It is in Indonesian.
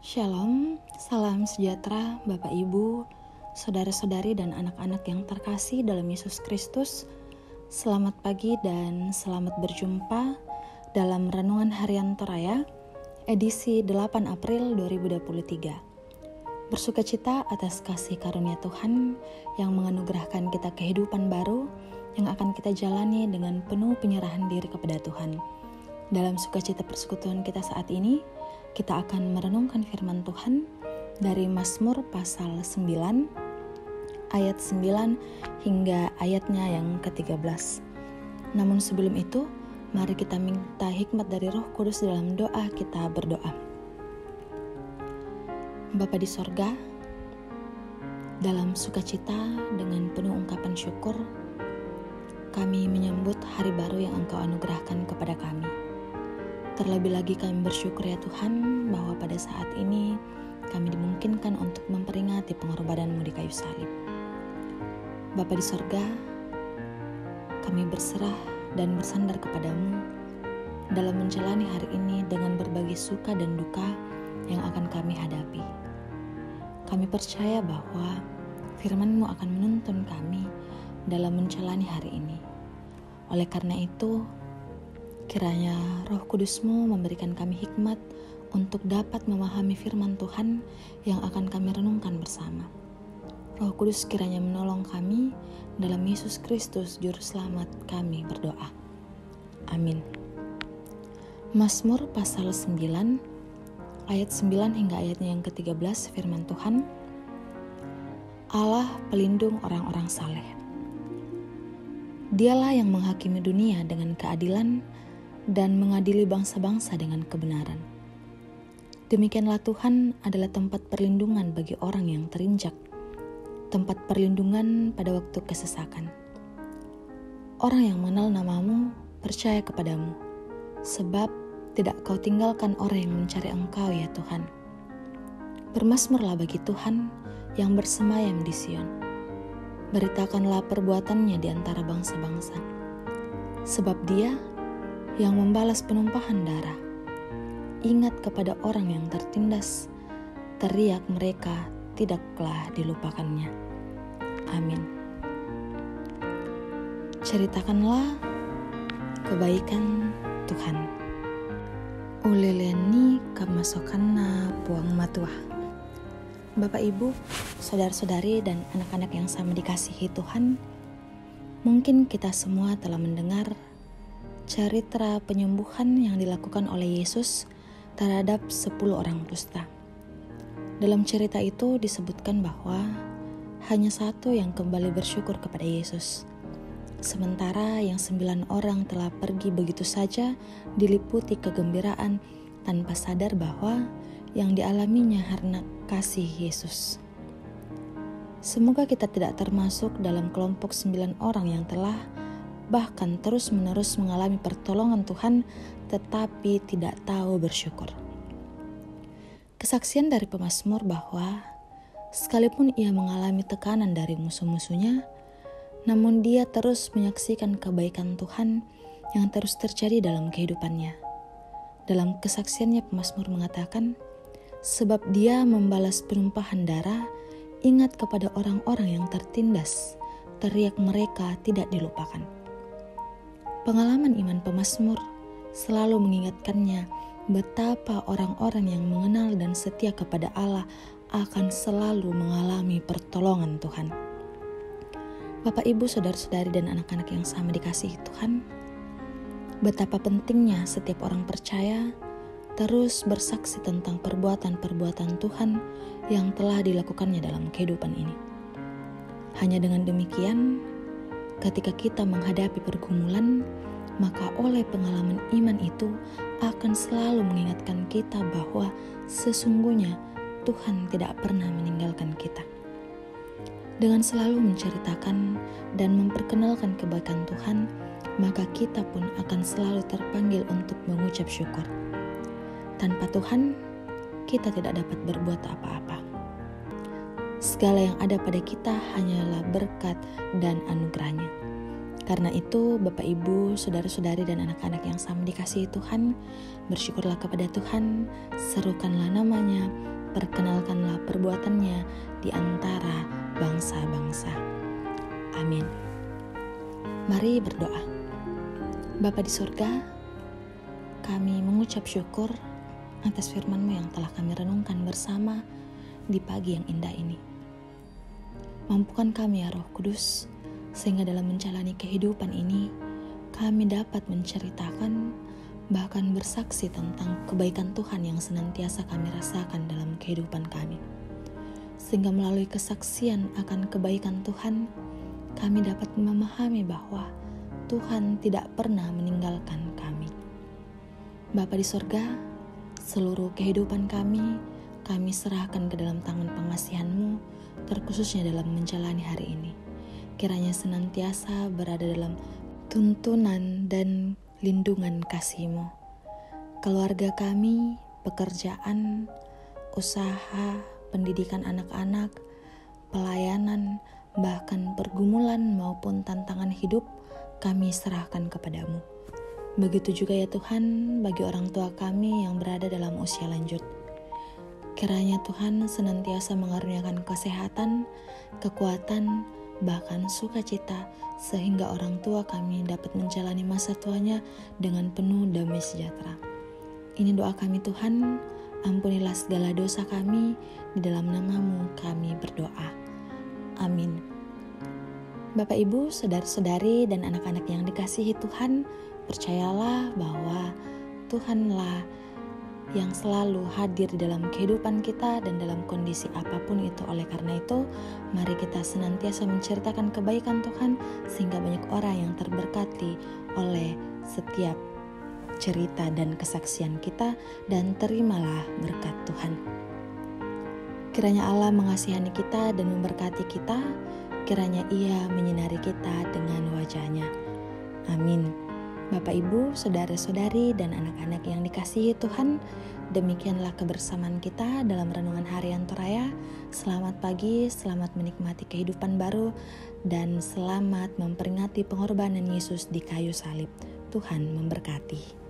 Shalom, salam sejahtera Bapak Ibu, saudara-saudari dan anak-anak yang terkasih dalam Yesus Kristus. Selamat pagi dan selamat berjumpa dalam Renungan Harian Toraya, edisi 8 April 2023. Bersukacita atas kasih karunia Tuhan yang menganugerahkan kita kehidupan baru yang akan kita jalani dengan penuh penyerahan diri kepada Tuhan. Dalam sukacita persekutuan kita saat ini, kita akan merenungkan firman Tuhan dari Mazmur pasal 9, ayat 9 hingga ayatnya yang ke-13. Namun sebelum itu, mari kita minta hikmat dari Roh Kudus dalam doa kita berdoa. Bapa di sorga, dalam sukacita dengan penuh ungkapan syukur, kami menyambut hari baru yang Engkau anugerahkan kepada kami. Terlebih lagi kami bersyukur ya Tuhan bahwa pada saat ini kami dimungkinkan untuk memperingati pengorbanan-Mu di kayu salib. Bapa di sorga, kami berserah dan bersandar kepadamu dalam menjalani hari ini dengan berbagai suka dan duka yang akan kami hadapi. Kami percaya bahwa firman-Mu akan menuntun kami dalam menjalani hari ini. Oleh karena itu, kiranya Roh Kudus-Mu memberikan kami hikmat untuk dapat memahami firman Tuhan yang akan kami renungkan bersama. Roh Kudus kiranya menolong kami, dalam Yesus Kristus Juru Selamat kami berdoa. Amin. Mazmur pasal 9, ayat 9 hingga ayatnya yang ke-13 firman Tuhan. Allah pelindung orang-orang saleh. Dialah yang menghakimi dunia dengan keadilan dan mengadili bangsa-bangsa dengan kebenaran. Demikianlah Tuhan adalah tempat perlindungan bagi orang yang terinjak, tempat perlindungan pada waktu kesesakan. Orang yang mengenal nama-Mu percaya kepadamu, sebab tidak Kau tinggalkan orang yang mencari Engkau ya Tuhan. Bermazmurlah bagi Tuhan yang bersemayam di Sion. Beritakanlah perbuatannya di antara bangsa-bangsa, sebab Dia yang membalas penumpahan darah. Ingat kepada orang yang tertindas, teriak mereka tidaklah dilupakannya. Amin. Ceritakanlah kebaikan Tuhan. Uleleni kamasokanna puang matuah. Bapak Ibu, saudara-saudari dan anak-anak yang sama dikasihi Tuhan, mungkin kita semua telah mendengar cerita penyembuhan yang dilakukan oleh Yesus terhadap 10 orang kusta. Dalam cerita itu disebutkan bahwa hanya satu yang kembali bersyukur kepada Yesus, sementara yang 9 orang telah pergi begitu saja diliputi kegembiraan tanpa sadar bahwa yang dialaminya karena kasih Yesus. Semoga kita tidak termasuk dalam kelompok 9 orang yang telah bahkan terus-menerus mengalami pertolongan Tuhan tetapi tidak tahu bersyukur. Kesaksian dari pemazmur bahwa sekalipun ia mengalami tekanan dari musuh-musuhnya, namun dia terus menyaksikan kebaikan Tuhan yang terus terjadi dalam kehidupannya. Dalam kesaksiannya pemazmur mengatakan, sebab Dia membalas penumpahan darah, ingat kepada orang-orang yang tertindas, teriak mereka tidak dilupakan. Pengalaman iman pemazmur selalu mengingatkannya betapa orang-orang yang mengenal dan setia kepada Allah akan selalu mengalami pertolongan Tuhan. Bapak, Ibu, saudara-saudari dan anak-anak yang sama dikasihi Tuhan, betapa pentingnya setiap orang percaya terus bersaksi tentang perbuatan-perbuatan Tuhan yang telah dilakukannya dalam kehidupan ini. Hanya dengan demikian, ketika kita menghadapi pergumulan, maka oleh pengalaman iman itu akan selalu mengingatkan kita bahwa sesungguhnya Tuhan tidak pernah meninggalkan kita. Dengan selalu menceritakan dan memperkenalkan kebaikan Tuhan, maka kita pun akan selalu terpanggil untuk mengucap syukur. Tanpa Tuhan, kita tidak dapat berbuat apa-apa. Segala yang ada pada kita hanyalah berkat dan anugerahnya. Karena itu, Bapak, Ibu, saudara-saudari dan anak-anak yang sama dikasihi Tuhan, bersyukurlah kepada Tuhan, serukanlah namanya, perkenalkanlah perbuatannya di antara bangsa-bangsa. Amin. Mari berdoa. Bapa di surga, kami mengucap syukur atas firman-Mu yang telah kami renungkan bersama di pagi yang indah ini. Mampukan kami ya Roh Kudus, sehingga dalam menjalani kehidupan ini, kami dapat menceritakan bahkan bersaksi tentang kebaikan Tuhan yang senantiasa kami rasakan dalam kehidupan kami. Sehingga melalui kesaksian akan kebaikan Tuhan, kami dapat memahami bahwa Tuhan tidak pernah meninggalkan kami. Bapa di surga, seluruh kehidupan kami serahkan ke dalam tangan pengasihan-Mu, terkhususnya dalam menjalani hari ini. Kiranya senantiasa berada dalam tuntunan dan lindungan kasih-Mu. Keluarga kami, pekerjaan, usaha, pendidikan anak-anak, pelayanan, bahkan pergumulan maupun tantangan hidup, kami serahkan kepadamu. Begitu juga ya Tuhan bagi orang tua kami yang berada dalam usia lanjut. Kiranya Tuhan senantiasa mengaruniakan kesehatan, kekuatan, bahkan sukacita, sehingga orang tua kami dapat menjalani masa tuanya dengan penuh damai sejahtera. Ini doa kami Tuhan, ampunilah segala dosa kami, di dalam nama-Mu kami berdoa. Amin. Bapak Ibu, saudara-saudari dan anak-anak yang dikasihi Tuhan, percayalah bahwa Tuhanlah yang selalu hadir di dalam kehidupan kita dan dalam kondisi apapun itu. Oleh karena itu, mari kita senantiasa menceritakan kebaikan Tuhan sehingga banyak orang yang terberkati oleh setiap cerita dan kesaksian kita, dan terimalah berkat Tuhan. Kiranya Allah mengasihani kita dan memberkati kita, kiranya Ia menyinari kita dengan wajah-Nya. Amin. Bapak Ibu, saudara-saudari dan anak-anak yang dikasihi Tuhan, demikianlah kebersamaan kita dalam renungan harian Toraya. Selamat pagi, selamat menikmati kehidupan baru, dan selamat memperingati pengorbanan Yesus di kayu salib. Tuhan memberkati.